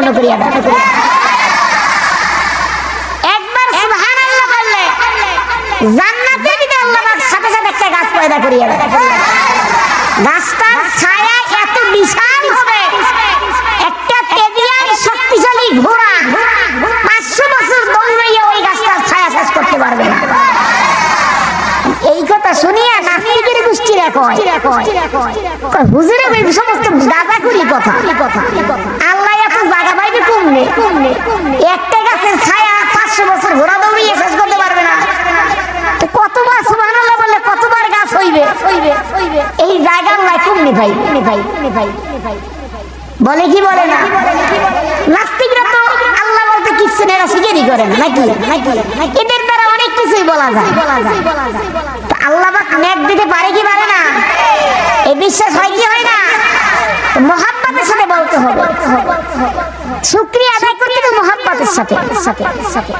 পূর্ণ করিয়া দাও। একবার সুবহানাল্লাহ বললে জান্নাতের ভিতরে আল্লাহ পাক সাথে সাথে একটা গাছ পয়দা করিয়া দেয়। গাছটার ছায়া এত বিশাল হবে, একটা তেজিয়ার শক্তিশালী ঘোড়া 500 বছর দৌড়াইয়া ওই গাছটার ছায়া শেষ করতে পারবে না। এই কথা শুনিয়া নাস্তিকের গোষ্ঠীরা কয় হুজুরে এই সমস্ত গাঁজাখুরি কথা। আল্লাহ এত জায়গা পাইবে কমনে, একটা গাছের ছায়া 500 বছর ঘোড়া দৌড়িয়ে শেষ করতে পারবে না। কতবার সুবহানাল্লাহ বললে কতবার গাছ হইবে? এই জায়গা আল্লাহ কমনে ভাই বলে কি বলে না? নাস্তিকরা তো আল্লাহ বলতে কিছু না, এরা স্বীকারই করে না নাকি? এদের দ্বারা অনেক কিছুই বলা যায়। আল্লাহ পাক নেক দিতে পারে কি পারে না? এই বিশ্বাস হয় কি হয় না? মুহাব্বতের সাথে বলতে হবে, শুকরিয়া আদায় করতে হবে মুহাব্বতের সাথে।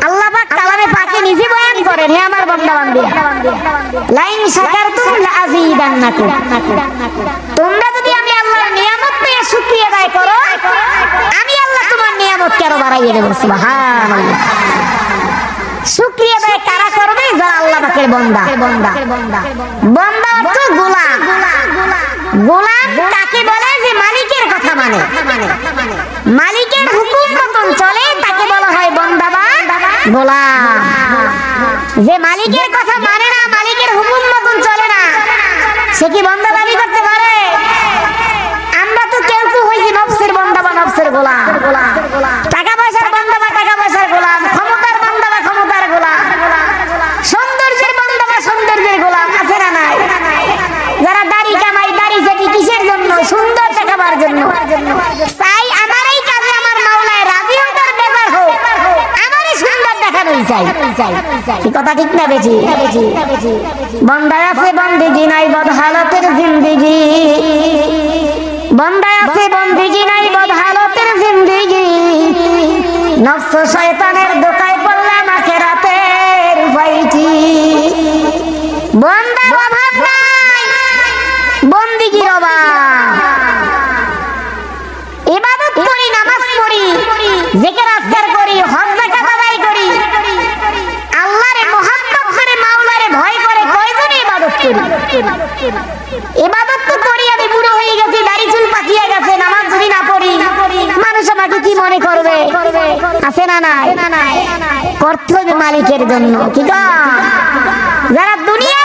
আল্লাহ পাক কালামে পাকে নিজে বয়ান করেন, হে আমার বান্দা বান্দীরা, লাইন শাকারতুম লাযীদান্নাকুম, তোমরা যদি আমি আল্লাহর নিয়ামত পেয়ে শুকরিয়া আদায় করো, আমি আল্লাহ তোমার নিয়ামতকে আরো বাড়াইয়ে দেব। সুবহানাল্লাহ। শুকরিয়া আদায় কারা করবে? যারা আল্লাহ পাকের বান্দা। বান্দা অর্থ গোলাম। গোলাম কাকে বলে? যে মালিকের কথা মানে, মালিকের হুকুম মতন চলে, তাকে বলা হয় বান্দা বা গোলাম। যে মালিকের কথা মানে না, মালিকের হুকুম মতন চলে না, সে কি বান্দা দাবি করতে পারে? আমরা তো কেউ হইছি নফসের বান্দা বা নফসের গোলাম, টাকা পয়সার বান্দা বা টাকা পয়সার গোলাম, ক্ষমতার বান্দা বা ক্ষমতার গোলাম, সৌন্দর্যের বান্দা বা সৌন্দর্যের গোলাম। আছে না নাই? যারা দাড়ি কামাই, দাড়ি চাটি কিসের জন্য? সুন্দর দেখাবার জন্য। চাই আমার এই কাজে আমার মাওলায় রাজি হোক আর বেজার হোক, আমারই সুন্দর দেখানোই চাই। কি কথা ঠিক না বেশি? বান্দায় আছে বন্দিগি নাই বদহালতের জিন্দিগি, বান্দায় আছে বন্দিগি নাই বদহালতের জিন্দিগি, নফস শয়তানের দোকায় পড়লাম আখিরাতের উপায় কি? বান্দার অভাব নাই, বন্দিগির অভাব। ইবাদত করি, নামাজ পড়ি, জিকির আজকার করি, হজ যাকাত আদায় করি, আল্লাহরে মুহাব্বত করে, মাওলারে ভয় করে, কয়জনে ইবাদত করি? ইবাদত তো করি, আমি বুড়ো হয়ে গেছি, দাড়ি চুল পাকিয়ে গেছে, নামাজ যদি না পড়ি মানুষ আমাকে কি মনে করবে? আছে না নাই? করতে হবে মালিকের জন্য। কি যারা দুনিয়া